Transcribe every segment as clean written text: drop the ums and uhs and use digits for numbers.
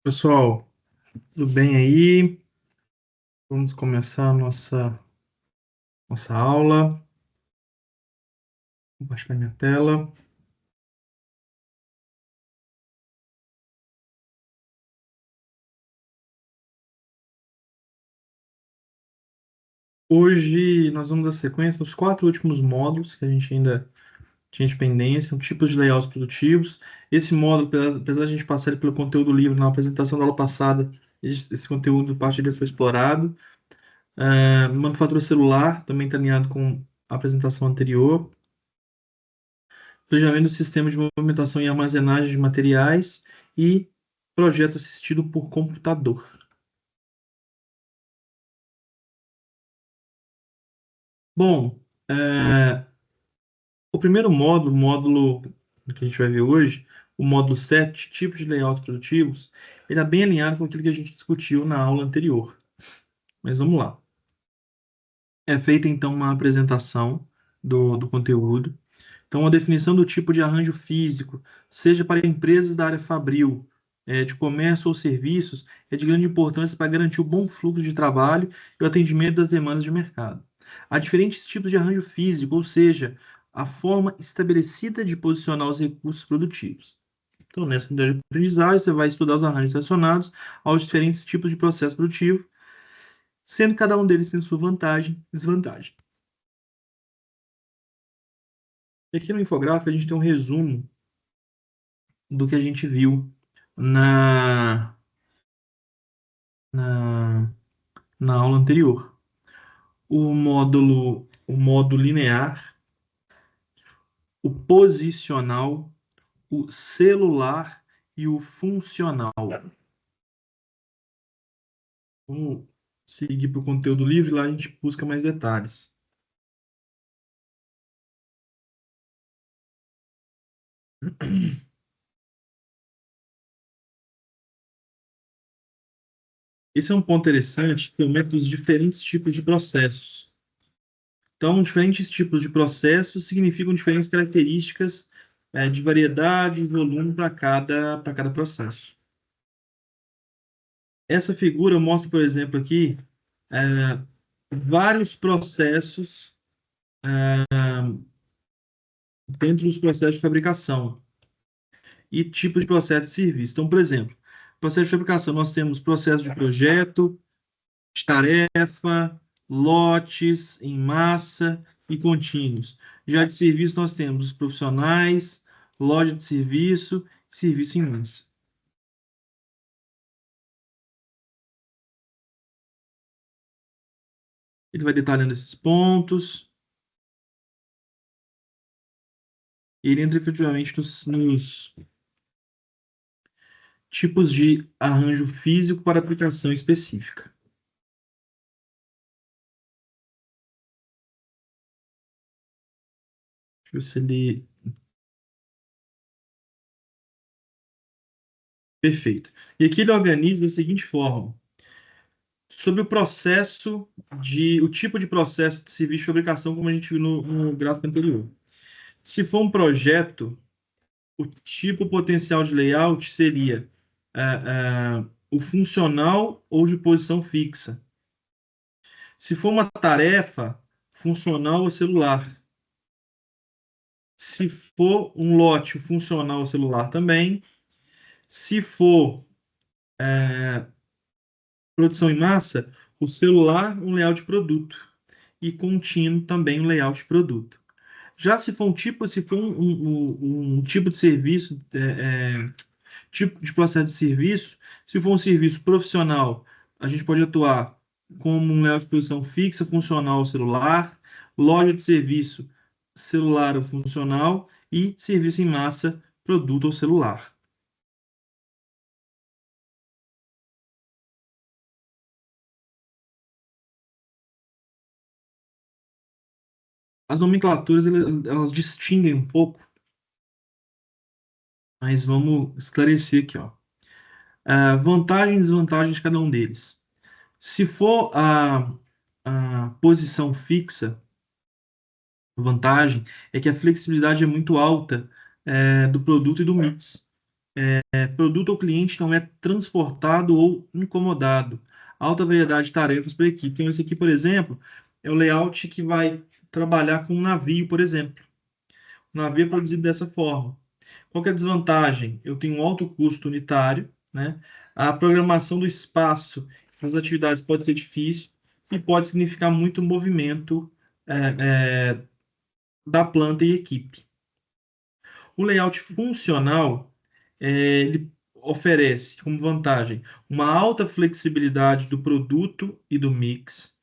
Pessoal, tudo bem aí? Vamos começar a nossa aula. Vou compartilhar minha tela. Hoje nós vamos dar sequência nos quatro últimos módulos que a gente ainda tinha de pendência, tipos de layouts produtivos. Esse módulo, apesar de a gente passar ele pelo conteúdo livre na apresentação da aula passada, esse conteúdo, parte dele foi explorado. Manufatura celular também está alinhado com a apresentação anterior. Planejamento do sistema de movimentação e armazenagem de materiais e projeto assistido por computador. Bom, o primeiro módulo, o módulo que a gente vai ver hoje, o módulo 7, tipos de layouts produtivos, ele é bem alinhado com aquilo que a gente discutiu na aula anterior. Mas vamos lá. É feita então uma apresentação do conteúdo. Então, a definição do tipo de arranjo físico, seja para empresas da área fabril, de comércio ou serviços, é de grande importância para garantir o bom fluxo de trabalho e o atendimento das demandas de mercado. Há diferentes tipos de arranjo físico, ou seja, a forma estabelecida de posicionar os recursos produtivos. Então, nessa unidade de aprendizagem, você vai estudar os arranjos relacionados aos diferentes tipos de processo produtivo, sendo cada um deles tem sua vantagem e desvantagem. E aqui no infográfico a gente tem um resumo do que a gente viu na, na, na aula anterior. O módulo linear, o posicional, o celular e o funcional. Vamos seguir para o conteúdo livre, lá a gente busca mais detalhes. Esse é um ponto interessante, que aumenta os diferentes tipos de processos. Então, diferentes tipos de processos significam diferentes características de variedade e volume para cada processo. Essa figura mostra, por exemplo, aqui é, vários processos dentro dos processos de fabricação e tipos de processo de serviço. Então, por exemplo, processo de fabricação, nós temos processo de projeto, de tarefa, lotes, em massa e contínuos. Já de serviço, nós temos os profissionais, loja de serviço, serviço em massa. Ele vai detalhando esses pontos. E ele entra efetivamente nos tipos de arranjo físico para aplicação específica. Deixa eu ver se ele. Perfeito. E aqui ele organiza da seguinte forma: sobre o processo o tipo de processo de serviço de fabricação, como a gente viu no gráfico anterior. Se for um projeto, o tipo potencial de layout seria o funcional ou de posição fixa. Se for uma tarefa, funcional ou celular. Se for um lote funcional ou celular também. Se for produção em massa, o celular, um layout de produto. E contínuo também um layout de produto. Já se for um tipo de serviço, tipo de processo de serviço, se for um serviço profissional, a gente pode atuar como um layout de posição fixa, funcional ou celular, loja de serviço, celular ou funcional, e serviço em massa, produto ou celular. As nomenclaturas elas distinguem um pouco, mas vamos esclarecer aqui, ó. Vantagens e desvantagens de cada um deles. Se for a posição fixa, a vantagem é que a flexibilidade é muito alta do produto e do mix. Produto ou cliente não é transportado ou incomodado. Alta variedade de tarefas para a equipe. Então, esse aqui, por exemplo, é o layout que vai trabalhar com um navio, por exemplo. O navio é produzido dessa forma. Qual que é a desvantagem? Eu tenho um alto custo unitário, né? A programação do espaço nas atividades pode ser difícil e pode significar muito movimento da planta e equipe. O layout funcional, ele oferece como vantagem uma alta flexibilidade do produto e do mix,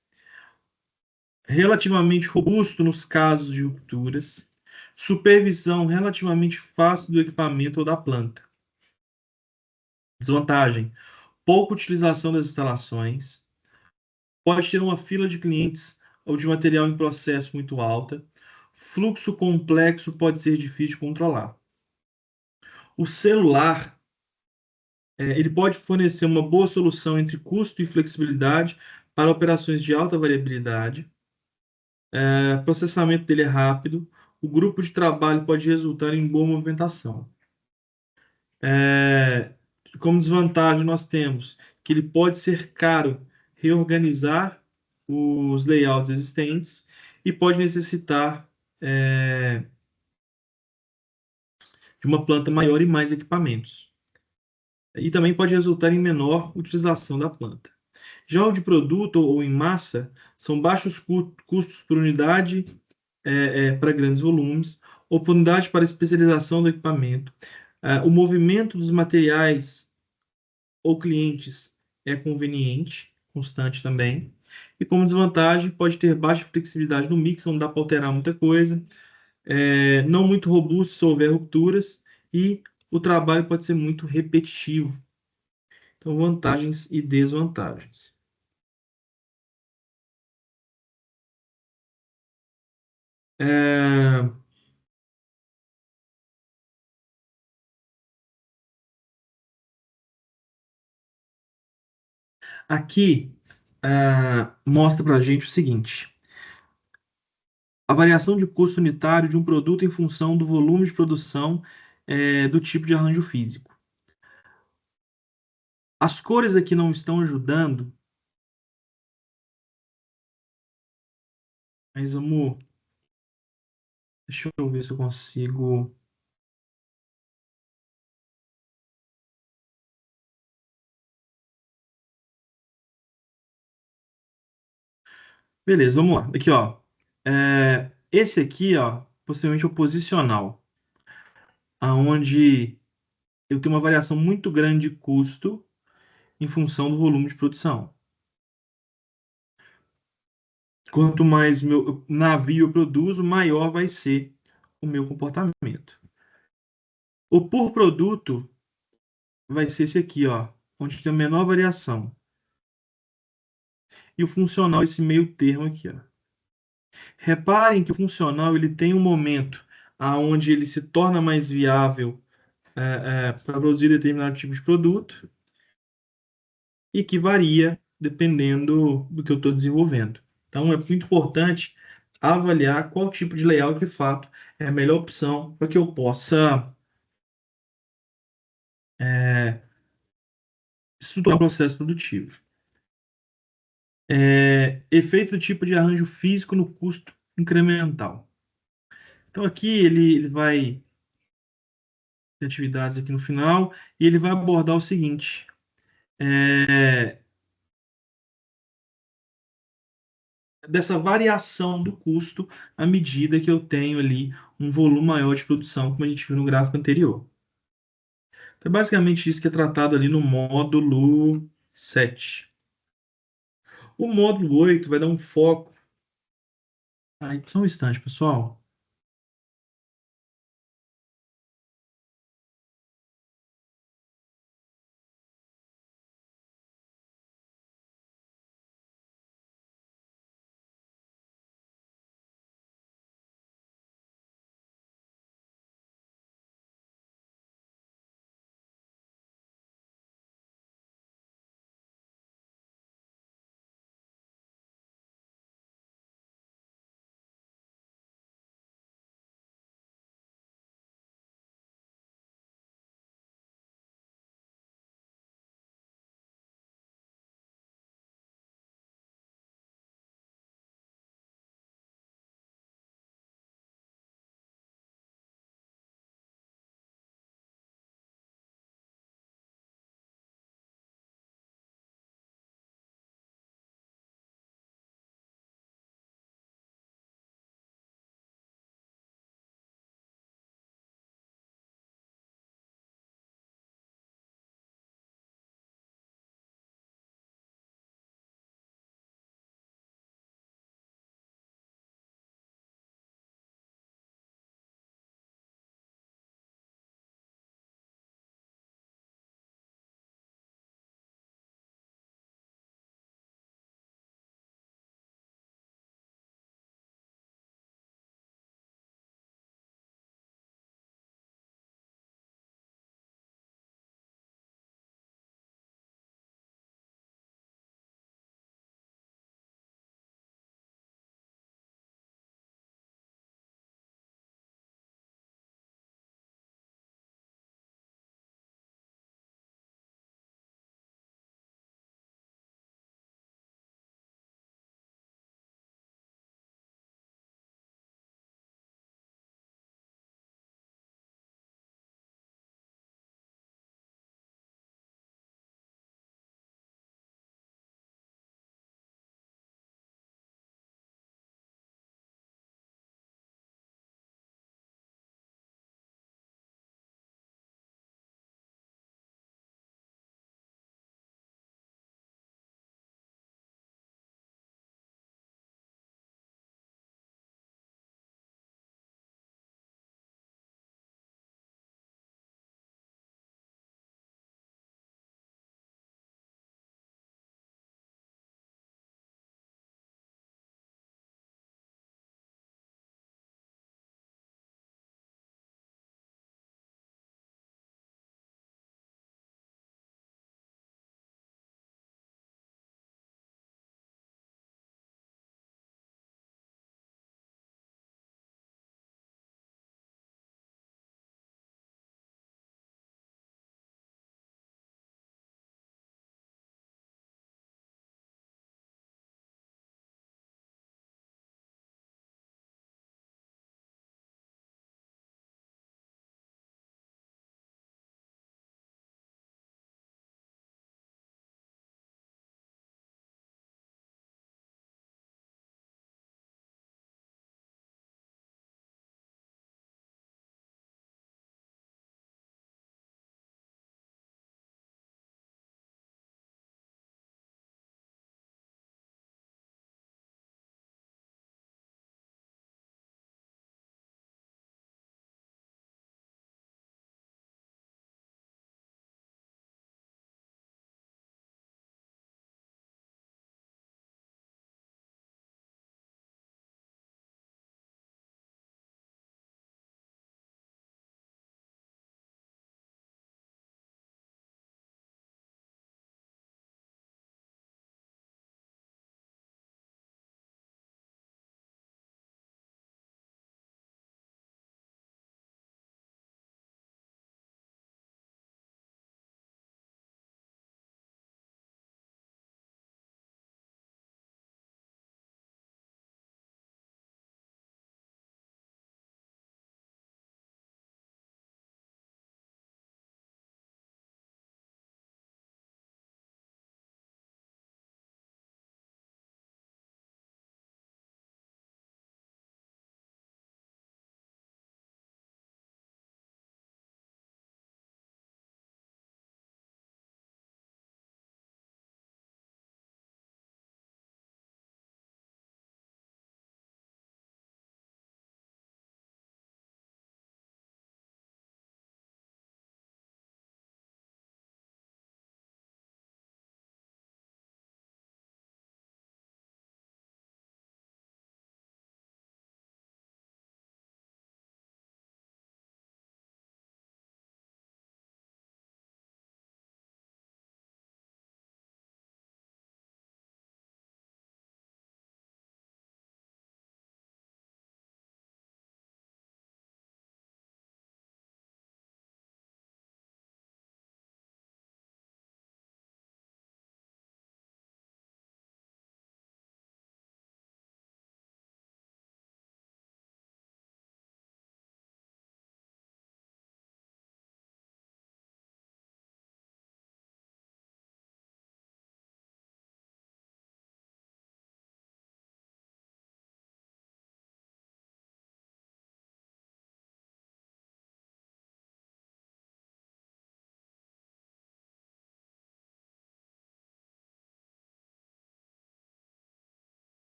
relativamente robusto nos casos de rupturas, supervisão relativamente fácil do equipamento ou da planta. Desvantagem: pouca utilização das instalações, pode ter uma fila de clientes ou de material em processo muito alta, fluxo complexo pode ser difícil de controlar. O celular, ele pode fornecer uma boa solução entre custo e flexibilidade para operações de alta variabilidade. O processamento dele é rápido, o grupo de trabalho pode resultar em boa movimentação. É, Como desvantagem, nós temos que ele pode ser caro reorganizar os layouts existentes e pode necessitar é, de uma planta maior e mais equipamentos. E também pode resultar em menor utilização da planta. Já o de produto ou em massa, são baixos custos por unidade para grandes volumes, oportunidade para especialização do equipamento, o movimento dos materiais ou clientes é conveniente, constante também. E como desvantagem, pode ter baixa flexibilidade no mix, não dá para alterar muita coisa, não muito robusto se houver rupturas, e o trabalho pode ser muito repetitivo. Então, vantagens e desvantagens. É, Aqui mostra para a gente o seguinte: a variação de custo unitário de um produto em função do volume de produção do tipo de arranjo físico. As cores aqui não estão ajudando, mas deixa eu ver se eu consigo. Beleza, vamos lá. Aqui, ó. Esse aqui, ó, possivelmente é o posicional, aonde eu tenho uma variação muito grande de custo em função do volume de produção. Quanto mais meu navio eu produzo, maior vai ser o meu comportamento. O por produto vai ser esse aqui, ó, onde tem a menor variação. E o funcional, esse meio termo aqui, ó. Reparem que o funcional ele tem um momento aonde ele se torna mais viável para produzir determinado tipo de produto e que varia dependendo do que eu estou desenvolvendo. Então, é muito importante avaliar qual tipo de layout de fato é a melhor opção para que eu possa é, estruturar o processo produtivo. Efeito do tipo de arranjo físico no custo incremental. Então, aqui ele vai ter atividades aqui no final e ele vai abordar o seguinte: é, dessa variação do custo à medida que eu tenho ali um volume maior de produção, como a gente viu no gráfico anterior. Então, é basicamente isso que é tratado ali no módulo 7. O módulo 8 vai dar um foco. Só um instante, pessoal.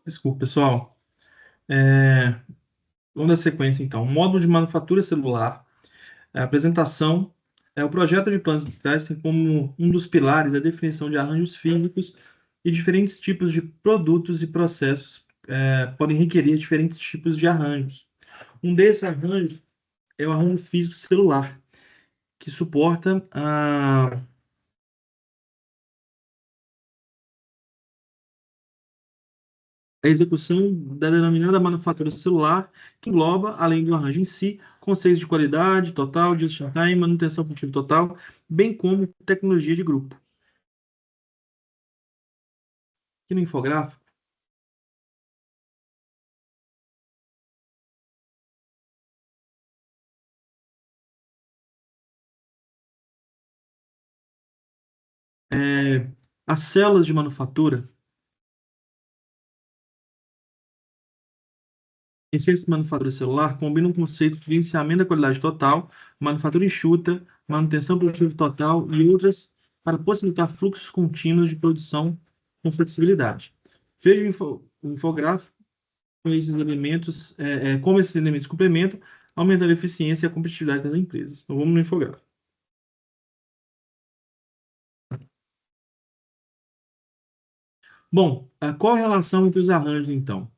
Desculpa, pessoal. É, Vamos dar sequência, então. Módulo de manufatura celular. A apresentação. O projeto de planos industriais tem como um dos pilares a definição de arranjos físicos e diferentes tipos de produtos e processos podem requerer diferentes tipos de arranjos. Um desses arranjos é o arranjo físico celular, que suporta a execução da denominada manufatura celular, que engloba, além do arranjo em si, conceitos de qualidade total, just-in-time, manutenção produtiva total, bem como tecnologia de grupo. Aqui no infográfico, é, as células de manufatura, em ciência de manufatura celular, combinam o conceito de gerenciamento da qualidade total, manufatura enxuta, manutenção produtiva total e outras para possibilitar fluxos contínuos de produção com flexibilidade. Veja o infográfico como esses elementos complementam, aumentando a eficiência e a competitividade das empresas. Então, vamos no infográfico. Bom, qual a relação entre os arranjos, então?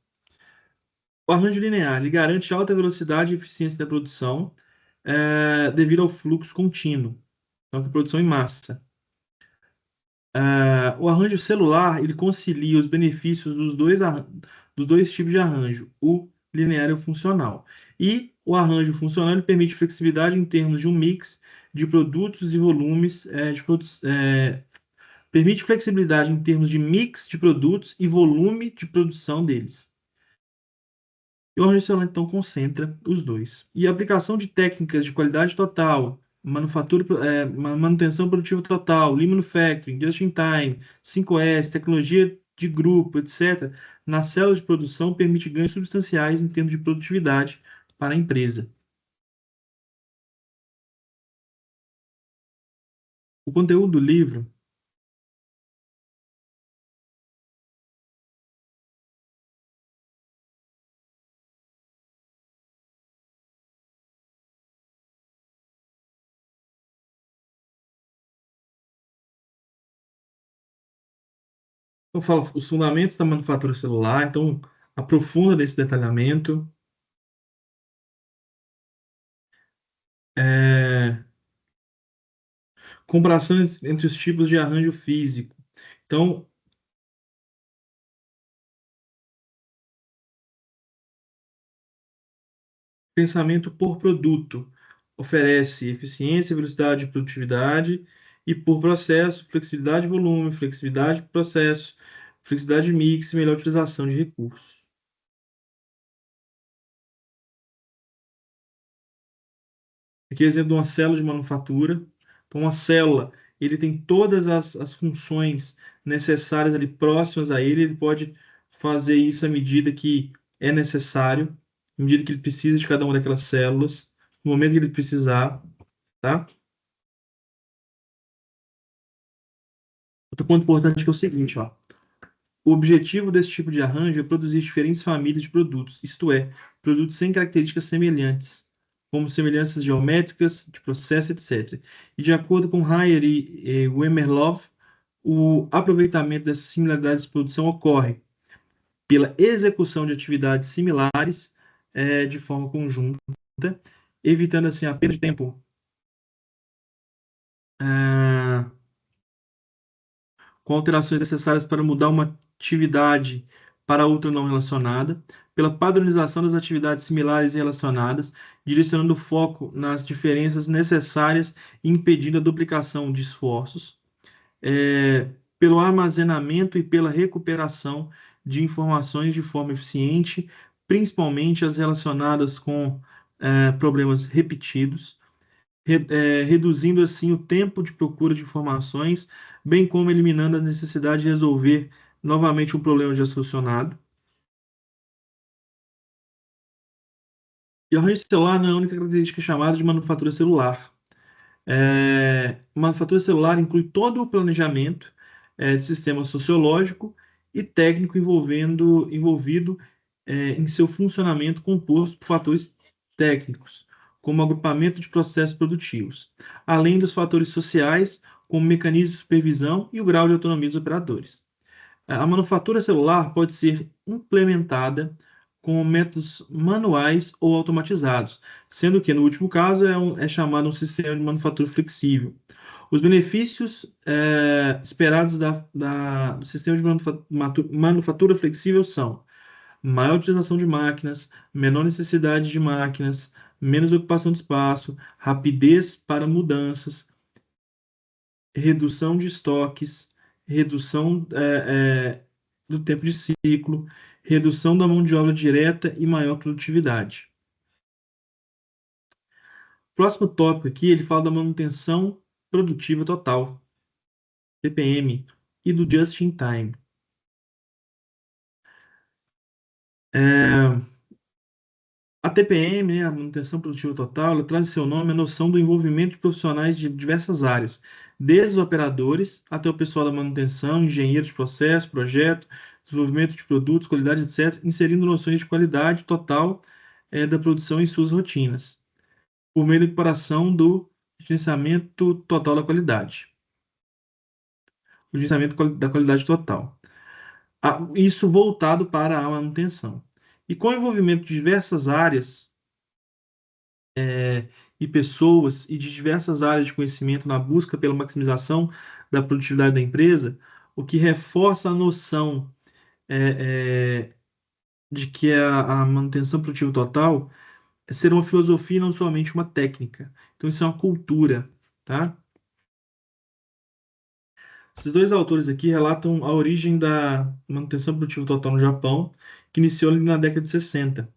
O arranjo linear, ele garante alta velocidade e eficiência da produção, devido ao fluxo contínuo, então, que é produção em massa. O arranjo celular, ele concilia os benefícios dos dois tipos de arranjo, o linear e o funcional. E o arranjo funcional, ele permite flexibilidade em termos de um mix de produtos e volumes permite flexibilidade em termos de mix de produtos e volume de produção deles. E o arranjo celular, então, concentra os dois. E a aplicação de técnicas de qualidade total, manutenção produtiva total, Lean Manufacturing, Just-in-Time, 5S, tecnologia de grupo, etc., nas células de produção permite ganhos substanciais em termos de produtividade para a empresa. O conteúdo do livro, eu falo os fundamentos da manufatura celular, então aprofunda nesse detalhamento. É, comparações entre os tipos de arranjo físico. Então, pensamento por produto oferece eficiência, velocidade e produtividade, e por processo, flexibilidade de volume, flexibilidade de processo, flexibilidade de mix e melhor utilização de recursos. Aqui é exemplo de uma célula de manufatura. Então, uma célula, ele tem todas as funções necessárias ali próximas a ele, ele pode fazer isso à medida que é necessário, à medida que ele precisa de cada uma daquelas células, no momento que ele precisar, tá? Outro ponto importante que é o seguinte, ó. O objetivo desse tipo de arranjo é produzir diferentes famílias de produtos, isto é, produtos sem características semelhantes, como semelhanças geométricas, de processo, etc. E de acordo com Heyer e Wemerlove, o aproveitamento dessas similaridades de produção ocorre pela execução de atividades similares de forma conjunta, evitando assim a perda de tempo ah, com alterações necessárias para mudar uma atividade para outra não relacionada, pela padronização das atividades similares e relacionadas, direcionando o foco nas diferenças necessárias e impedindo a duplicação de esforços, pelo armazenamento e pela recuperação de informações de forma eficiente, principalmente as relacionadas com problemas repetidos, reduzindo assim o tempo de procura de informações, bem como eliminando a necessidade de resolver novamente um problema já solucionado. E o arranjo celular não é a única característica chamada de manufatura celular. Manufatura celular inclui todo o planejamento de sistema sociológico e técnico envolvido em seu funcionamento composto por fatores técnicos, como agrupamento de processos produtivos, além dos fatores sociais, como mecanismo de supervisão e o grau de autonomia dos operadores. A manufatura celular pode ser implementada com métodos manuais ou automatizados, sendo que, no último caso, é chamado um sistema de manufatura flexível. Os benefícios esperados do sistema de manufatura flexível são maior utilização de máquinas, menor necessidade de máquinas, menos ocupação de espaço, rapidez para mudanças, redução de estoques, redução do tempo de ciclo, redução da mão de obra direta e maior produtividade. Próximo tópico aqui, ele fala da manutenção produtiva total, TPM, e do just in time. A TPM, né, a manutenção produtiva total, ela traz em seu nome a noção do envolvimento de profissionais de diversas áreas, desde os operadores até o pessoal da manutenção, engenheiros de processo, projeto, desenvolvimento de produtos, qualidade, etc., inserindo noções de qualidade total da produção em suas rotinas, por meio da incorporação do gerenciamento total da qualidade, o gerenciamento da qualidade total. Isso voltado para a manutenção. E com o envolvimento de diversas áreas, e pessoas e de diversas áreas de conhecimento na busca pela maximização da produtividade da empresa, o que reforça a noção de que a manutenção produtiva total é ser uma filosofia e não somente uma técnica. Então, isso é uma cultura, tá? Esses dois autores aqui relatam a origem da manutenção produtiva total no Japão, que iniciou ali na década de 60.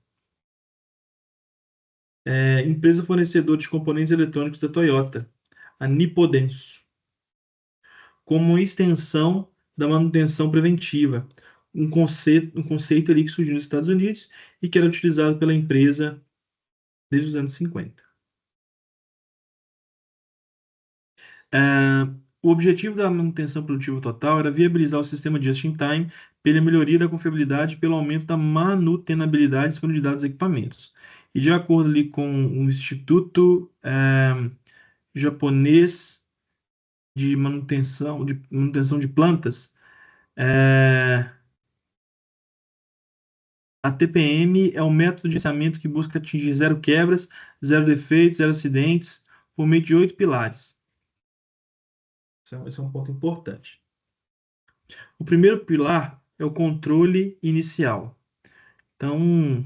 Empresa fornecedora de componentes eletrônicos da Toyota, a Nippodenso, como extensão da manutenção preventiva, um conceito ali que surgiu nos Estados Unidos e que era utilizado pela empresa desde os anos 50. O objetivo da manutenção produtiva total era viabilizar o sistema just-in-time pela melhoria da confiabilidade e pelo aumento da manutenabilidade e disponibilidade dos equipamentos. E de acordo ali com o Instituto Japonês de manutenção de plantas, a TPM é um método de gerenciamento que busca atingir zero quebras, zero defeitos, zero acidentes, por meio de 8 pilares. Esse é um ponto importante. O primeiro pilar é o controle inicial. Então,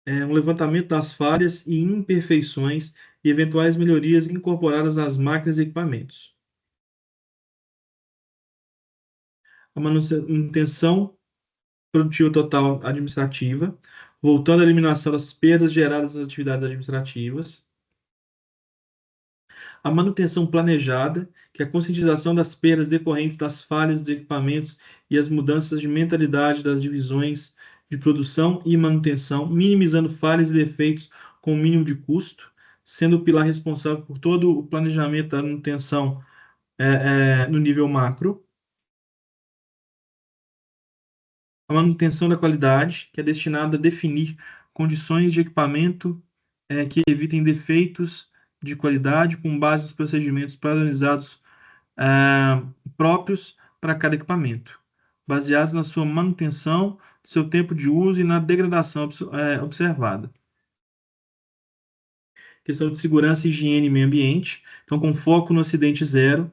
é um levantamento das falhas e imperfeições e eventuais melhorias incorporadas nas máquinas e equipamentos. A manutenção produtiva total administrativa, voltando à eliminação das perdas geradas nas atividades administrativas. A manutenção planejada, que é a conscientização das perdas decorrentes das falhas dos equipamentos e as mudanças de mentalidade das divisões de produção e manutenção, minimizando falhas e defeitos com o mínimo de custo, sendo o pilar responsável por todo o planejamento da manutenção no nível macro. A manutenção da qualidade, que é destinada a definir condições de equipamento que evitem defeitos de qualidade com base nos procedimentos padronizados próprios para cada equipamento, baseados na sua manutenção, seu tempo de uso e na degradação observada. Questão de segurança, higiene e meio ambiente, então com foco no acidente zero,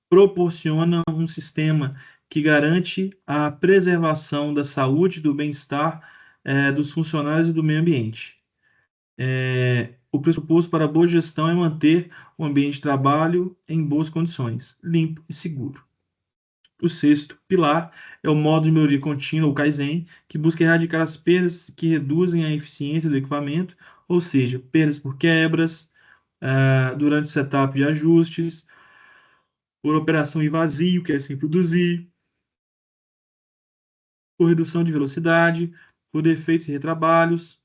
proporciona um sistema que garante a preservação da saúde e do bem-estar dos funcionários e do meio ambiente. O pressuposto para a boa gestão é manter o ambiente de trabalho em boas condições, limpo e seguro. O sexto pilar é o modo de melhoria contínua, o Kaizen, que busca erradicar as perdas que reduzem a eficiência do equipamento, ou seja, perdas por quebras, durante o setup de ajustes, por operação em vazio, que é sem produzir, por redução de velocidade, por defeitos e retrabalhos,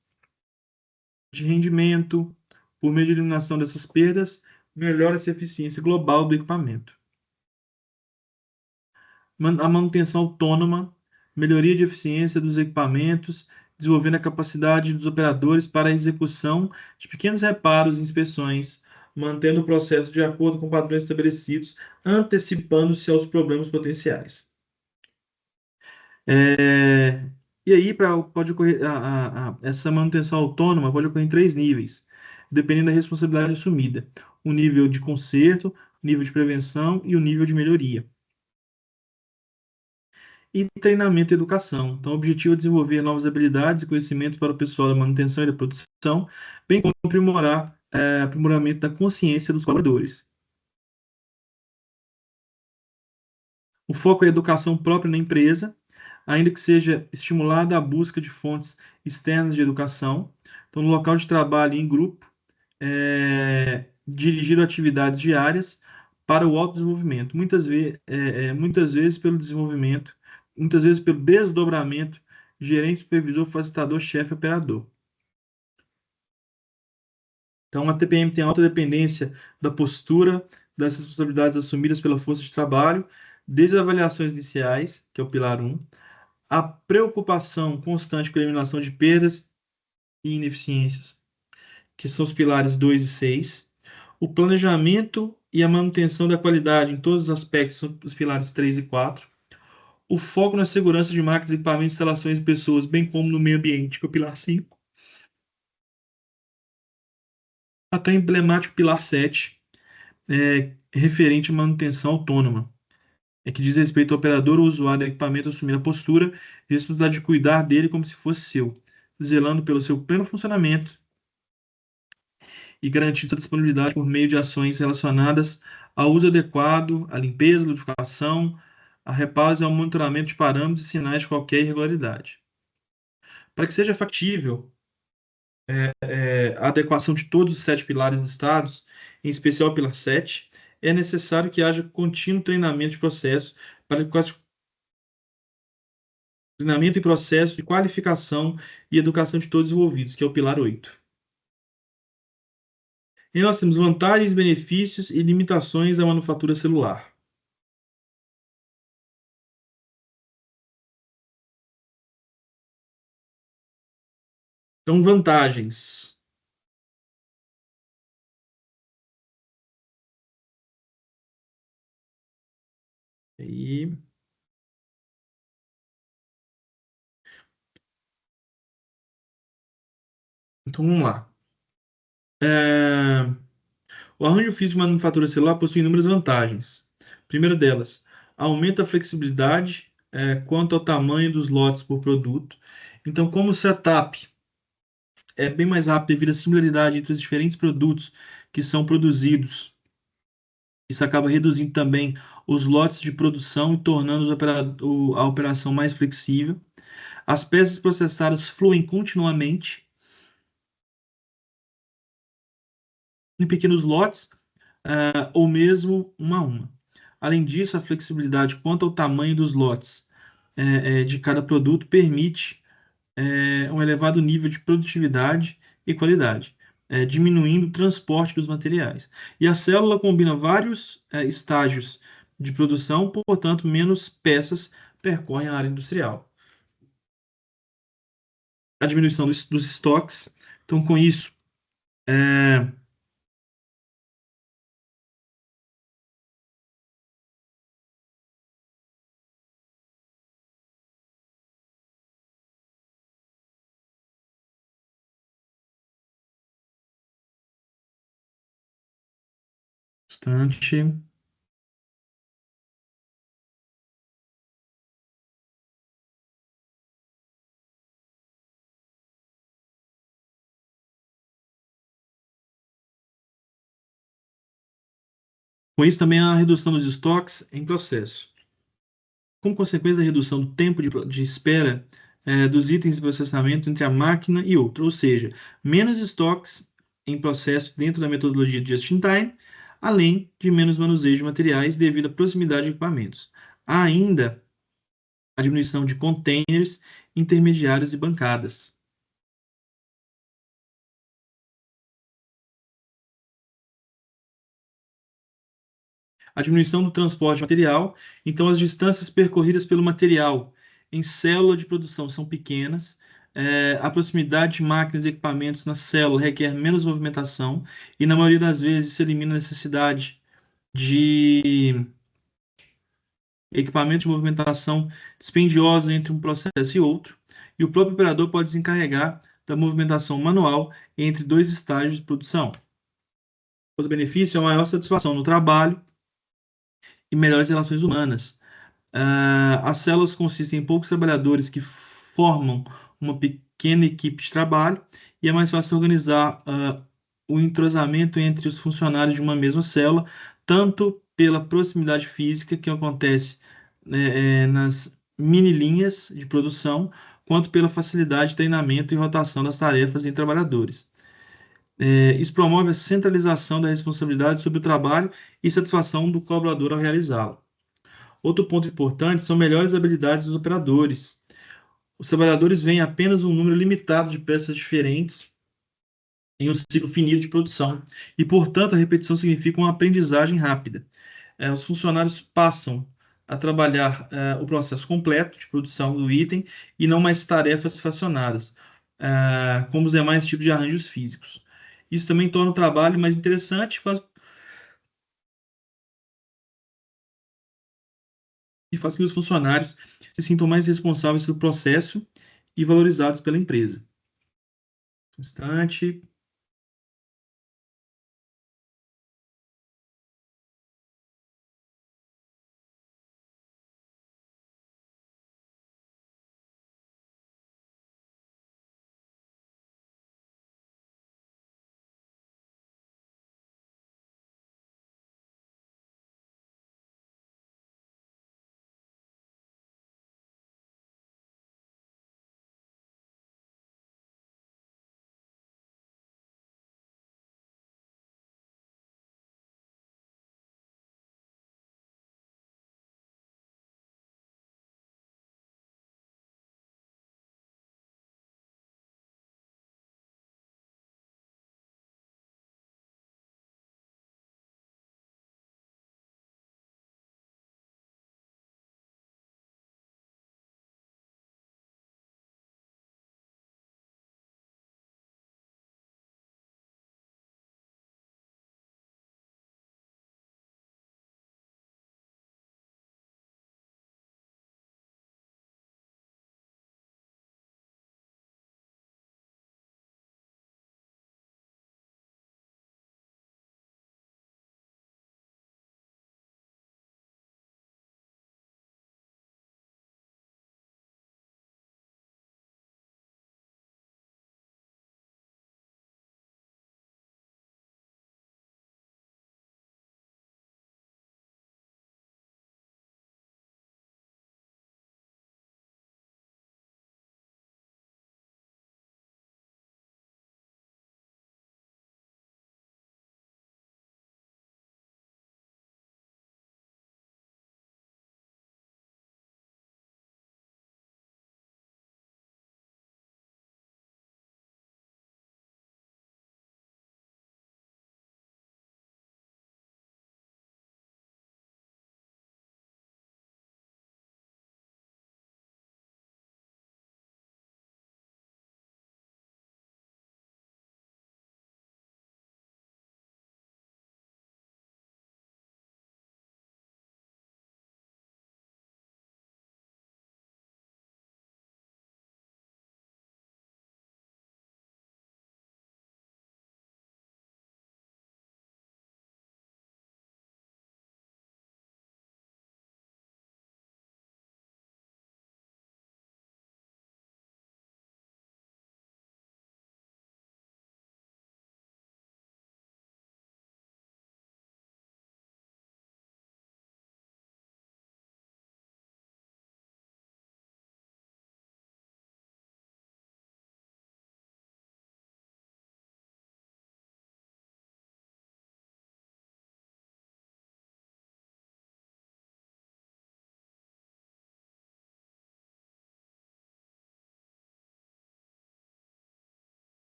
de rendimento, por meio de eliminação dessas perdas, melhora-se a eficiência global do equipamento. A manutenção autônoma, melhoria de eficiência dos equipamentos, desenvolvendo a capacidade dos operadores para a execução de pequenos reparos e inspeções, mantendo o processo de acordo com padrões estabelecidos, antecipando-se aos problemas potenciais. É, E aí, pode ocorrer, essa manutenção autônoma pode ocorrer em três níveis, dependendo da responsabilidade assumida: o nível de conserto, o nível de prevenção e o nível de melhoria. E treinamento e educação. Então, o objetivo é desenvolver novas habilidades e conhecimentos para o pessoal da manutenção e da produção, bem como aprimoramento da consciência dos colaboradores. O foco é a educação própria na empresa, ainda que seja estimulada a busca de fontes externas de educação. Então, no local de trabalho e em grupo, dirigido a atividades diárias para o autodesenvolvimento, muitas vezes pelo desenvolvimento, muitas vezes pelo desdobramento, gerente, supervisor, facilitador, chefe, operador. Então, a TPM tem alta dependência da postura, das responsabilidades assumidas pela força de trabalho, desde as avaliações iniciais, que é o pilar 1, a preocupação constante com a eliminação de perdas e ineficiências, que são os pilares 2 e 6, o planejamento e a manutenção da qualidade em todos os aspectos, são os pilares 3 e 4, o foco na segurança de máquinas, equipamentos, instalações e pessoas, bem como no meio ambiente, que é o pilar 5, até o emblemático pilar 7, referente à manutenção autônoma, que diz respeito ao operador ou usuário do equipamento assumir a postura e responsabilidade de cuidar dele como se fosse seu, zelando pelo seu pleno funcionamento e garantindo a disponibilidade por meio de ações relacionadas ao uso adequado, à limpeza, lubrificação, a reparos e ao monitoramento de parâmetros e sinais de qualquer irregularidade. Para que seja factível a adequação de todos os 7 pilares listados, em especial o pilar 7, é necessário que haja contínuo treinamento de processo para treinamento e processo de qualificação e educação de todos os envolvidos, que é o pilar 8. E nós temos vantagens, benefícios e limitações à manufatura celular. Então, vantagens. E, então, vamos lá. É, O arranjo físico de manufatura celular possui inúmeras vantagens. Primeira delas, aumenta a flexibilidade quanto ao tamanho dos lotes por produto. Então, como o setup é bem mais rápido devido à similaridade entre os diferentes produtos que são produzidos, isso acaba reduzindo também os lotes de produção e tornando a operação mais flexível. As peças processadas fluem continuamente em pequenos lotes, ou mesmo uma a uma. Além disso, a flexibilidade quanto ao tamanho dos lotes de cada produto permite um elevado nível de produtividade e qualidade, diminuindo o transporte dos materiais. E a célula combina vários estágios de produção, portanto, menos peças percorrem a área industrial. A diminuição dos estoques. Então, com isso, é, bastante. Com isso, também a redução dos estoques em processo. Como consequência da redução do tempo de espera dos itens de processamento entre a máquina e outra, ou seja, menos estoques em processo dentro da metodologia de just-in-time, além de menos manuseio de materiais devido à proximidade de equipamentos. Há ainda a diminuição de containers, intermediários e bancadas. a diminuição do transporte de material. Então, as distâncias percorridas pelo material em célula de produção são pequenas. A proximidade de máquinas e equipamentos na célula requer menos movimentação e, na maioria das vezes, isso elimina a necessidade de equipamento de movimentação dispendiosa entre um processo e outro, e o próprio operador pode se encarregar da movimentação manual entre dois estágios de produção. Outro benefício é a maior satisfação no trabalho e melhores relações humanas. As células consistem em poucos trabalhadores que formam uma pequena equipe de trabalho e é mais fácil organizar o entrosamento entre os funcionários de uma mesma célula, tanto pela proximidade física que acontece, né, nas mini linhas de produção, quanto pela facilidade de treinamento e rotação das tarefas em trabalhadores. Isso promove a centralização da responsabilidade sobre o trabalho e satisfação do colaborador ao realizá-lo. Outro ponto importante são melhores habilidades dos operadores. Os trabalhadores veem apenas um número limitado de peças diferentes em um ciclo finito de produção, e, portanto, a repetição significa uma aprendizagem rápida. Os funcionários passam a trabalhar o processo completo de produção do item e não mais tarefas fracionadas, como os demais tipos de arranjos físicos. Isso também torna o trabalho mais interessante e faz com que os funcionários se sintam mais responsáveis pelo processo e valorizados pela empresa. Um instante.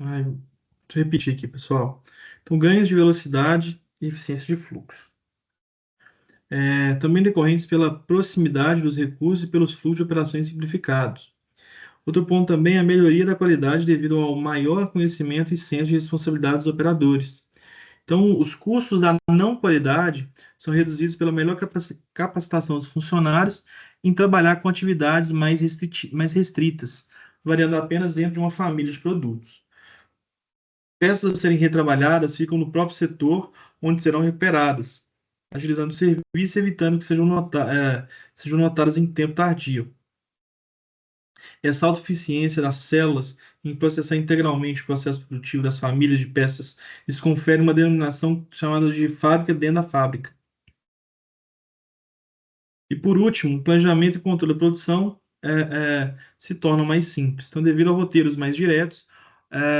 Ai, deixa eu repetir aqui, pessoal. Então, ganhos de velocidade e eficiência de fluxo. Também decorrentes pela proximidade dos recursos e pelos fluxos de operações simplificados. Outro ponto também é a melhoria da qualidade devido ao maior conhecimento e senso de responsabilidade dos operadores. Então, os custos da não qualidade são reduzidos pela melhor capacitação dos funcionários em trabalhar com atividades mais restritas, variando apenas dentro de uma família de produtos. Peças a serem retrabalhadas ficam no próprio setor, onde serão recuperadas, agilizando o serviço e evitando que sejam notadas em tempo tardio. Essa autoeficiência das células em processar integralmente o processo produtivo das famílias de peças lhes confere uma denominação chamada de fábrica dentro da fábrica. E por último, o planejamento e controle da produção se tornam mais simples. Então, devido a roteiros mais diretos,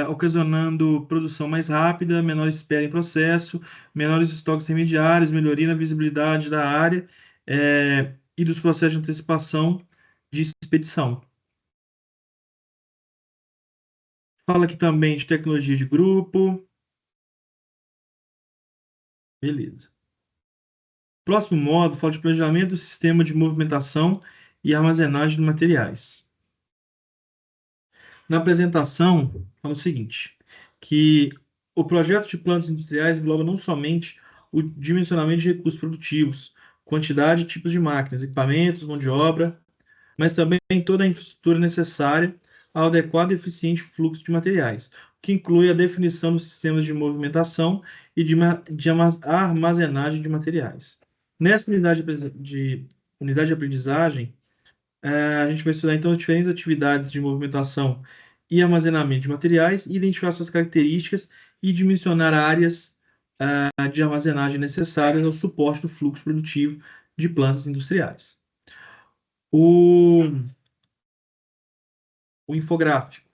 ocasionando produção mais rápida, menor espera em processo, menores estoques intermediários, melhoria na visibilidade da área e dos processos de antecipação de expedição. Fala aqui também de tecnologia de grupo. Beleza. Próximo módulo fala de planejamento do sistema de movimentação e armazenagem de materiais. Na apresentação, fala o seguinte, que o projeto de plantas industriais engloba não somente o dimensionamento de recursos produtivos, quantidade e tipos de máquinas, equipamentos, mão de obra, mas também toda a infraestrutura necessária ao adequado e eficiente fluxo de materiais, o que inclui a definição dos sistemas de movimentação e de armazenagem de materiais. Nessa unidade de aprendizagem, a gente vai estudar então as diferentes atividades de movimentação e armazenamento de materiais, identificar suas características e dimensionar áreas de armazenagem necessárias ao suporte do fluxo produtivo de plantas industriais. O, o infográfico.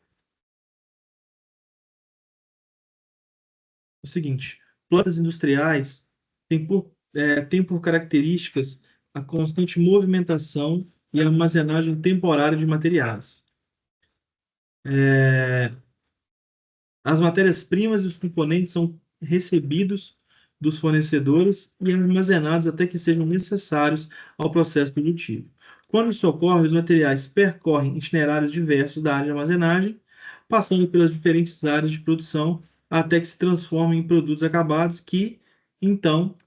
É o seguinte: plantas industriais têm por características a constante movimentação e armazenagem temporária de materiais. As matérias-primas e os componentes são recebidos dos fornecedores e armazenados até que sejam necessários ao processo produtivo. Quando isso ocorre, os materiais percorrem itinerários diversos da área de armazenagem, passando pelas diferentes áreas de produção até que se transformem em produtos acabados que, então,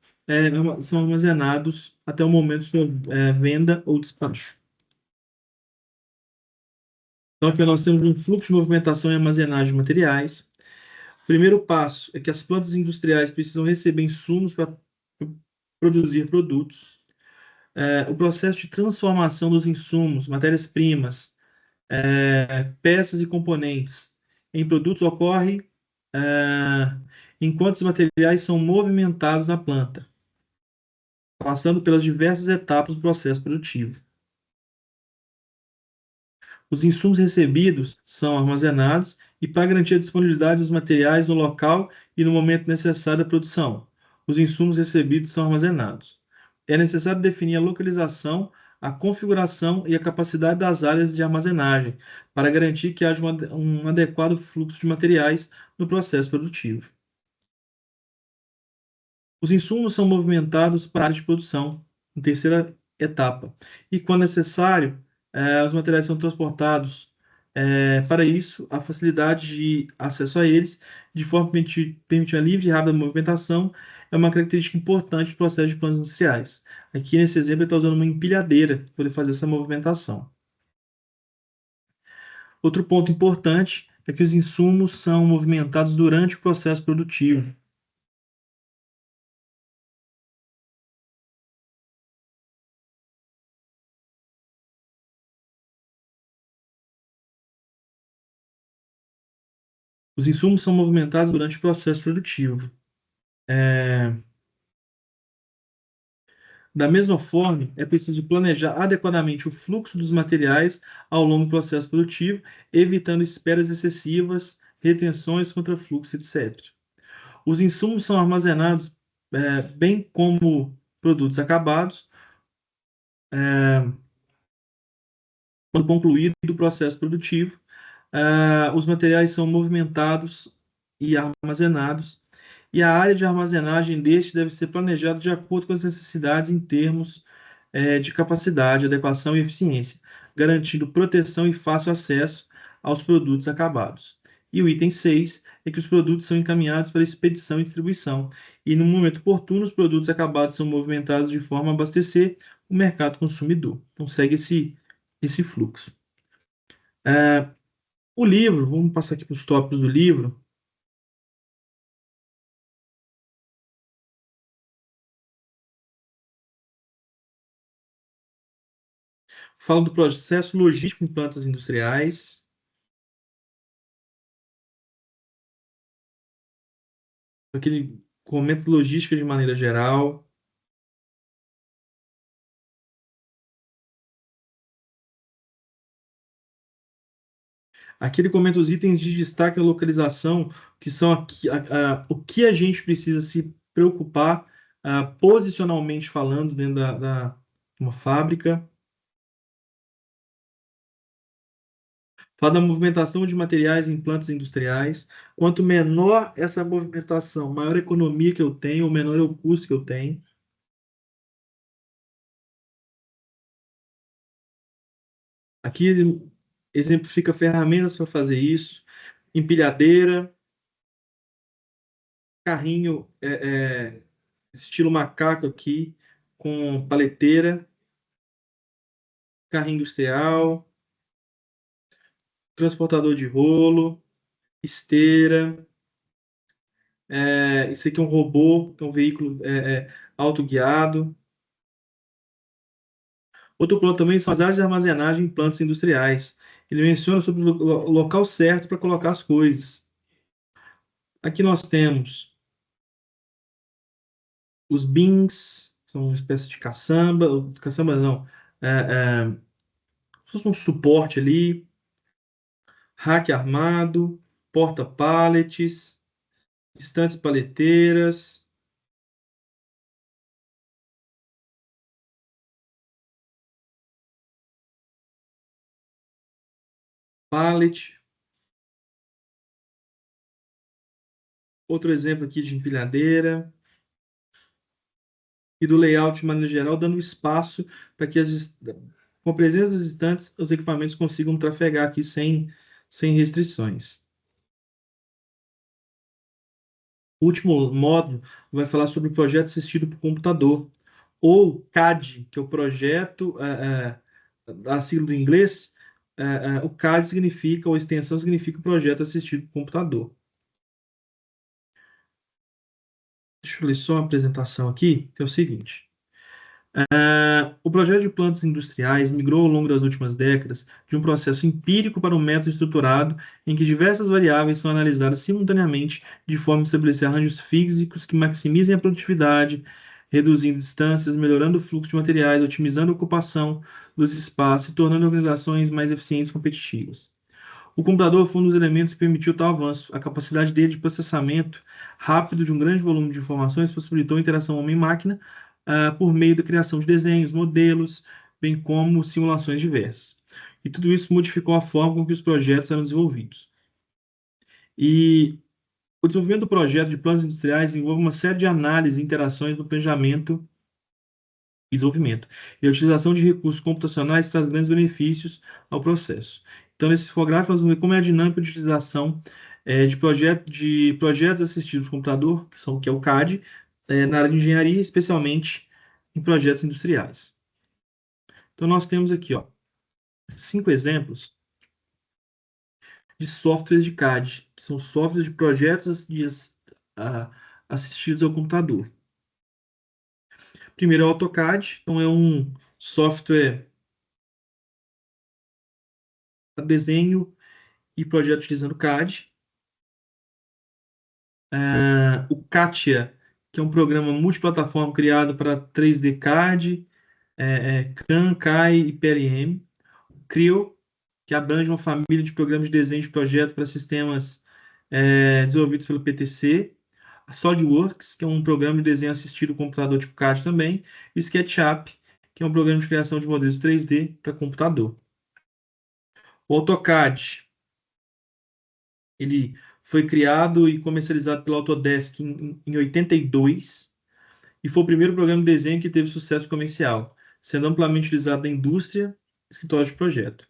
são armazenados até o momento de sua venda ou despacho. Então, aqui nós temos um fluxo de movimentação e armazenagem de materiais. O primeiro passo é que as plantas industriais precisam receber insumos para produzir produtos. O processo de transformação dos insumos, matérias-primas, peças e componentes em produtos ocorre enquanto os materiais são movimentados na planta, passando pelas diversas etapas do processo produtivo. Os insumos recebidos são armazenados e para garantir a disponibilidade dos materiais no local e no momento necessário da produção, os insumos recebidos são armazenados. É necessário definir a localização, a configuração e a capacidade das áreas de armazenagem para garantir que haja um adequado fluxo de materiais no processo produtivo. Os insumos são movimentados para a área de produção, em terceira etapa, e, quando necessário, os materiais são transportados. Para isso, a facilidade de acesso a eles, de forma que permite a livre e rápida movimentação, é uma característica importante do processo de plantas industriais. Aqui, nesse exemplo, ele está usando uma empilhadeira para poder fazer essa movimentação. Outro ponto importante é que os insumos são movimentados durante o processo produtivo. Os insumos são movimentados durante o processo produtivo. Da mesma forma, é preciso planejar adequadamente o fluxo dos materiais ao longo do processo produtivo, evitando esperas excessivas, retenções, contrafluxo, etc. Os insumos são armazenados bem como produtos acabados, quando concluído o processo produtivo, Os materiais são movimentados e armazenados, e a área de armazenagem deste deve ser planejada de acordo com as necessidades em termos de capacidade, adequação e eficiência, garantindo proteção e fácil acesso aos produtos acabados. E o item 6 é que os produtos são encaminhados para expedição e distribuição, e no momento oportuno os produtos acabados são movimentados de forma a abastecer o mercado consumidor. Então segue esse fluxo. O livro, vamos passar aqui para os tópicos do livro. Fala do processo logístico em plantas industriais. Aquele comenta logística de maneira geral. Aqui ele comenta os itens de destaque da localização, que são aqui, o que a gente precisa se preocupar, posicionalmente falando, dentro da uma fábrica. Fala da movimentação de materiais em plantas industriais. Quanto menor essa movimentação, maior a economia que eu tenho, ou menor é o custo que eu tenho. Aqui ele exemplifica ferramentas para fazer isso, empilhadeira, carrinho estilo macaco aqui, com paleteira, carrinho industrial, transportador de rolo, esteira. Isso aqui é um robô, que é um veículo autoguiado. Outro ponto também são as áreas de armazenagem em plantas industriais. Ele menciona sobre o local certo para colocar as coisas. Aqui nós temos os bins, são uma espécie de caçamba, caçamba não, se fosse um suporte ali, rack armado, porta-pallets, estantes paleteiras, pallet. Outro exemplo aqui de empilhadeira e do layout de maneira geral, dando espaço para que com a presença das estantes, os equipamentos consigam trafegar aqui sem restrições. O último módulo vai falar sobre o projeto assistido por computador, ou CAD, que é o projeto, a sigla do inglês, o CAD significa, ou extensão significa projeto assistido por computador. Deixa eu ler só uma apresentação aqui, que é o seguinte. O projeto de plantas industriais migrou ao longo das últimas décadas de um processo empírico para um método estruturado em que diversas variáveis são analisadas simultaneamente de forma a estabelecer arranjos físicos que maximizem a produtividade, reduzindo distâncias, melhorando o fluxo de materiais, otimizando a ocupação dos espaços e tornando organizações mais eficientes e competitivas. O computador foi um dos elementos que permitiu tal avanço. A capacidade dele de processamento rápido de um grande volume de informações possibilitou a interação homem-máquina por meio da criação de desenhos, modelos, bem como simulações diversas. E tudo isso modificou a forma com que os projetos eram desenvolvidos. E o desenvolvimento do projeto de planos industriais envolve uma série de análises e interações no planejamento e desenvolvimento. E a utilização de recursos computacionais traz grandes benefícios ao processo. Então, nesse infográfico, nós vamos ver como é a dinâmica de utilização de projetos assistidos por computador, que é o CAD, na área de engenharia, especialmente em projetos industriais. Então, nós temos aqui, ó, 5 exemplos de softwares de CAD, que são softwares de projetos assistidos ao computador. Primeiro é o AutoCAD, então é um software para desenho e projeto utilizando CAD. O CATIA, que é um programa multiplataforma criado para 3D CAD, CAM, CAI e PLM. O CRIO, que abrange uma família de programas de desenho de projeto para sistemas desenvolvidos pelo PTC. A SolidWorks, que é um programa de desenho assistido ao computador tipo CAD também. E o SketchUp, que é um programa de criação de modelos 3D para computador. O AutoCAD Ele foi criado e comercializado pela Autodesk em 82 e foi o primeiro programa de desenho que teve sucesso comercial, sendo amplamente utilizado na indústria e escritórios de projeto.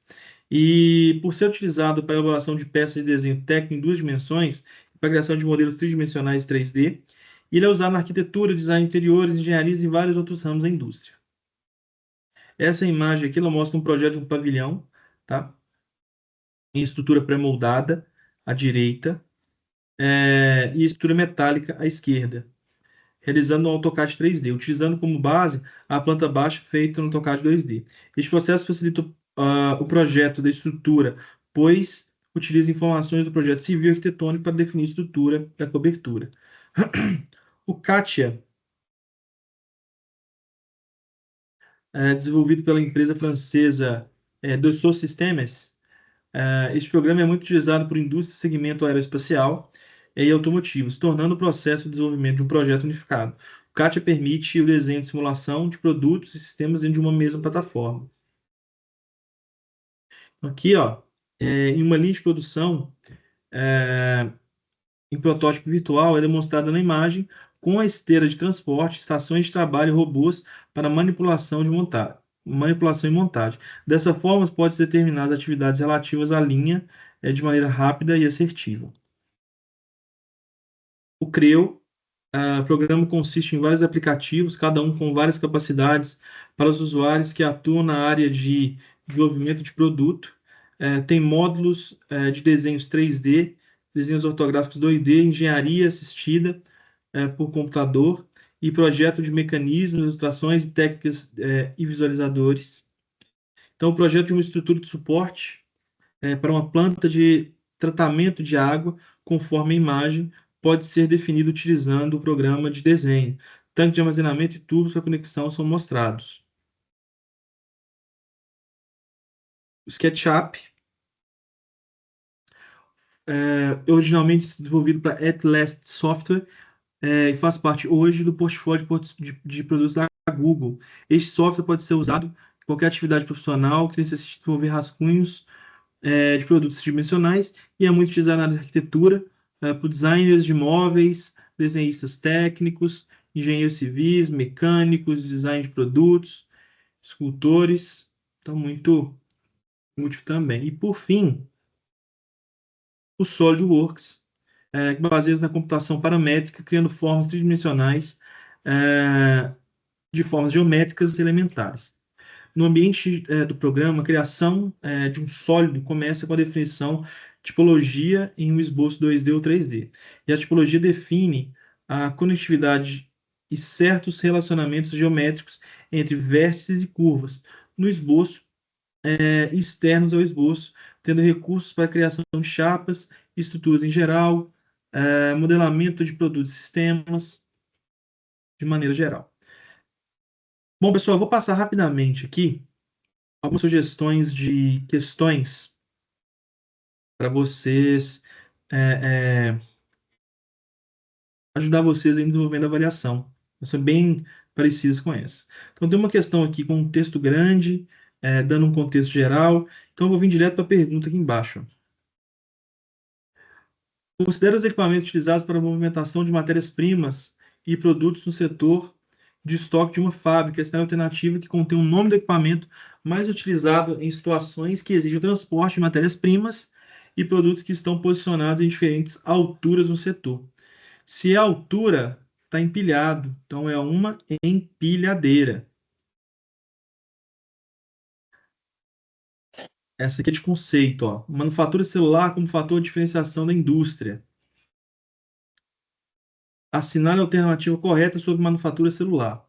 E por ser utilizado para a elaboração de peças de desenho técnico em duas dimensões, para a criação de modelos tridimensionais 3D, e ele é usado na arquitetura, design de interiores, engenharia e vários outros ramos da indústria. Essa imagem aqui ela mostra um projeto de um pavilhão, tá? Em estrutura pré-moldada à direita, e estrutura metálica à esquerda, realizando no AutoCAD 3D, utilizando como base a planta baixa feita no AutoCAD 2D. Este processo facilita o projeto da estrutura, pois utiliza informações do projeto civil e arquitetônico para definir a estrutura da cobertura. O CATIA, desenvolvido pela empresa francesa Dassault Systèmes, este programa é muito utilizado por indústria e segmento aeroespacial e automotivos, tornando o processo de desenvolvimento de um projeto unificado. O CATIA permite o desenho de simulação de produtos e sistemas dentro de uma mesma plataforma. Aqui, ó, em uma linha de produção, é, em protótipo virtual, é demonstrada na imagem com a esteira de transporte, estações de trabalho e robôs para manipulação e montagem. Dessa forma, pode-se determinar as atividades relativas à linha de maneira rápida e assertiva. O Creo, o programa consiste em vários aplicativos, cada um com várias capacidades para os usuários que atuam na área de desenvolvimento de produto. Tem módulos de desenhos 3D, desenhos ortográficos 2D, engenharia assistida por computador e projeto de mecanismos, ilustrações e técnicas e visualizadores. Então, o projeto de uma estrutura de suporte para uma planta de tratamento de água, conforme a imagem, pode ser definido utilizando o programa de desenho. Tanque de armazenamento e tubos para conexão são mostrados. O SketchUp é originalmente desenvolvido para Atlas Software e faz parte hoje do portfólio de produtos da Google. Este software pode ser usado em qualquer atividade profissional que necessite desenvolver rascunhos de produtos dimensionais e é muito utilizado na área de arquitetura por designers de móveis, desenhistas técnicos, engenheiros civis, mecânicos, design de produtos, escultores. Então, muito útil também. E, por fim, o SolidWorks, que baseia-se na computação paramétrica, criando formas tridimensionais de formas geométricas elementares. No ambiente do programa, a criação de um sólido começa com a definição de tipologia em um esboço 2D ou 3D. E a tipologia define a conectividade e certos relacionamentos geométricos entre vértices e curvas no esboço externos ao esboço, tendo recursos para a criação de chapas, estruturas em geral, modelamento de produtos e sistemas, de maneira geral. Bom, pessoal, eu vou passar rapidamente aqui algumas sugestões de questões para vocês ajudar vocês em desenvolvendo a avaliação. São bem parecidas com essa. Então, tem uma questão aqui com um texto grande, dando um contexto geral. Então, eu vou vir direto para a pergunta aqui embaixo. Considere os equipamentos utilizados para a movimentação de matérias-primas e produtos no setor de estoque de uma fábrica. Essa é a alternativa que contém o nome do equipamento mais utilizado em situações que exigem o transporte de matérias-primas e produtos que estão posicionados em diferentes alturas no setor. Se a altura está empilhado, então é uma empilhadeira. Essa aqui é de conceito, ó. Manufatura celular como fator de diferenciação da indústria. Assinale a alternativa correta sobre manufatura celular.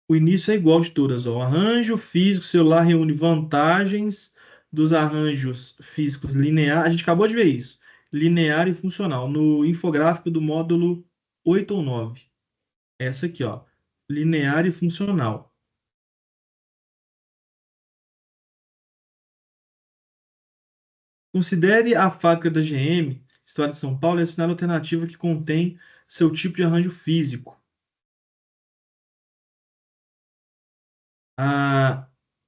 O início é igual de todas, ó. O arranjo físico celular reúne vantagens dos arranjos físicos linear. A gente acabou de ver isso. Linear e funcional. No infográfico do módulo 8 ou 9. Essa aqui, ó. Linear e funcional. Considere a fábrica da GM, História de São Paulo, e assinale a alternativa que contém seu tipo de arranjo físico.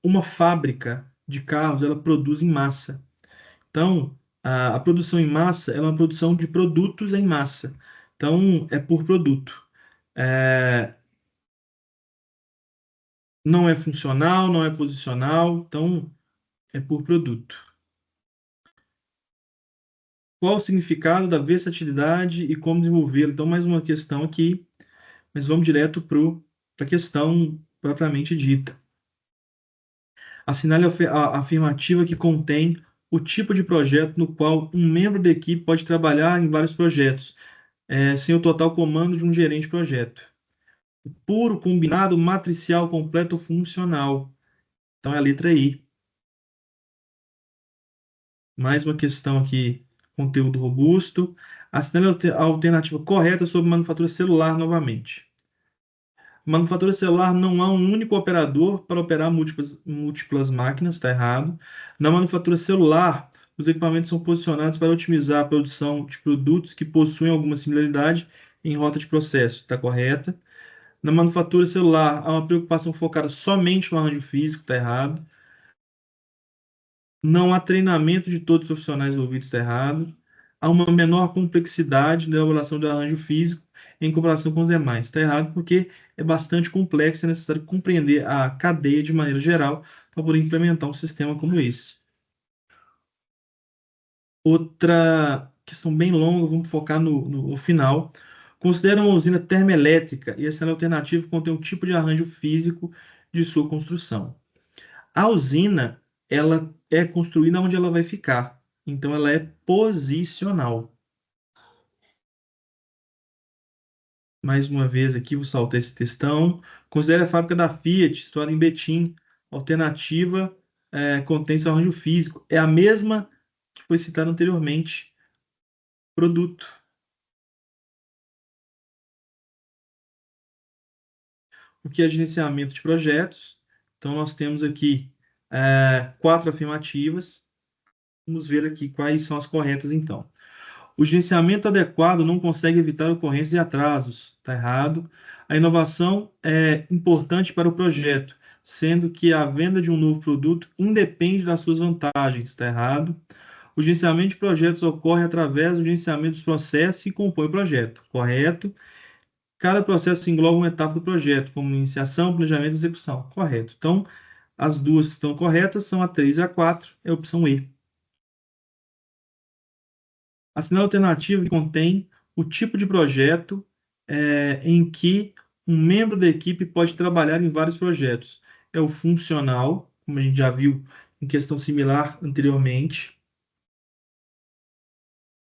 Uma fábrica de carros, ela produz em massa. Então, A produção em massa ela é uma produção de produtos em massa. Então, é por produto. É, não é funcional, não é posicional, então é por produto. Qual o significado da versatilidade e como desenvolvê-lo? Então, mais uma questão aqui, mas vamos direto para a questão propriamente dita. Assinale a afirmativa que contém o tipo de projeto no qual um membro da equipe pode trabalhar em vários projetos, sem o total comando de um gerente de projeto. Puro, combinado, matricial, completo ou funcional. Então é a letra I. Mais uma questão aqui, conteúdo robusto. Assinale a alternativa correta sobre manufatura celular novamente. Manufatura celular não há um único operador para operar múltiplas máquinas, está errado. Na manufatura celular, os equipamentos são posicionados para otimizar a produção de produtos que possuem alguma similaridade em rota de processo, está correta. Na manufatura celular, há uma preocupação focada somente no arranjo físico, está errado. Não há treinamento de todos os profissionais envolvidos, está errado. Há uma menor complexidade na elaboração de arranjo físico em comparação com os demais. Está errado porque é bastante complexo e é necessário compreender a cadeia de maneira geral para poder implementar um sistema como esse. Outra questão bem longa, vamos focar no final. Considera uma usina termoelétrica e essa alternativa contém um tipo de arranjo físico de sua construção. A usina, ela é construída onde ela vai ficar. Então, ela é posicional. Mais uma vez aqui, vou saltar esse textão. Considere a fábrica da Fiat, situada em Betim. Alternativa, contém seu arranjo físico. É a mesma que foi citada anteriormente. Produto. O que é gerenciamento de projetos? Então, nós temos aqui 4 afirmativas. Vamos ver aqui quais são as corretas, então. O gerenciamento adequado não consegue evitar ocorrências e atrasos. Está errado. A inovação é importante para o projeto, sendo que a venda de um novo produto independe das suas vantagens. Está errado. O gerenciamento de projetos ocorre através do gerenciamento dos processos que compõem o projeto. Correto. Cada processo engloba uma etapa do projeto, como iniciação, planejamento e execução. Correto. Então, as duas que estão corretas são a 3 e a 4, é a opção E. A sinal alternativa que contém o tipo de projeto em que um membro da equipe pode trabalhar em vários projetos. É o funcional, como a gente já viu em questão similar anteriormente.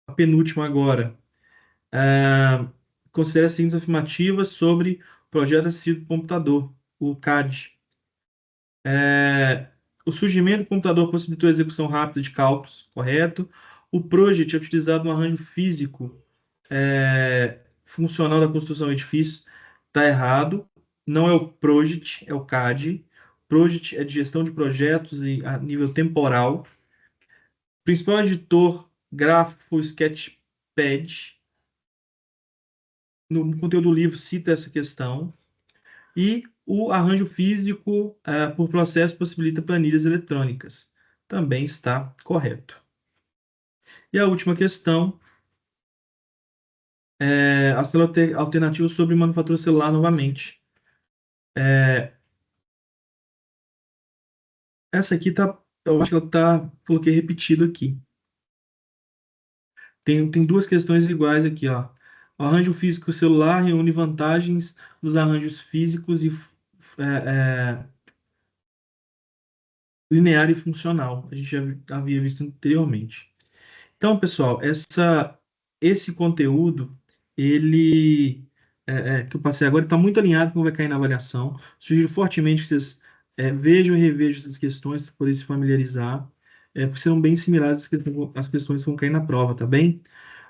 A penúltima agora. Considere as seguintes afirmativas sobre o projeto assistido por computador, o CAD. O surgimento do computador possibilitou a execução rápida de cálculos, correto? O project é utilizado no arranjo físico funcional da construção de edifícios, está errado. Não é o project, é o CAD. Project é de gestão de projetos a nível temporal. O principal editor gráfico foi o Sketchpad. No conteúdo do livro cita essa questão. E o arranjo físico por processo possibilita planilhas eletrônicas. Também está correto. E a última questão as alternativas sobre manufatura celular novamente. Essa aqui tá, eu acho que ela tá, coloquei repetido aqui. Tem duas questões iguais aqui, ó. O arranjo físico celular reúne vantagens dos arranjos físicos e linear e funcional. A gente já havia visto anteriormente. Então, pessoal, esse conteúdo, ele que eu passei agora, está muito alinhado com o que vai cair na avaliação. Sugiro fortemente que vocês vejam e revejam essas questões para poder se familiarizar, porque serão bem similares às questões que vão cair na prova, tá bem?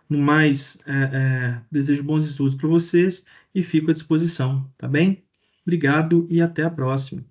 No mais, desejo bons estudos para vocês e fico à disposição, tá bem? Obrigado e até a próxima.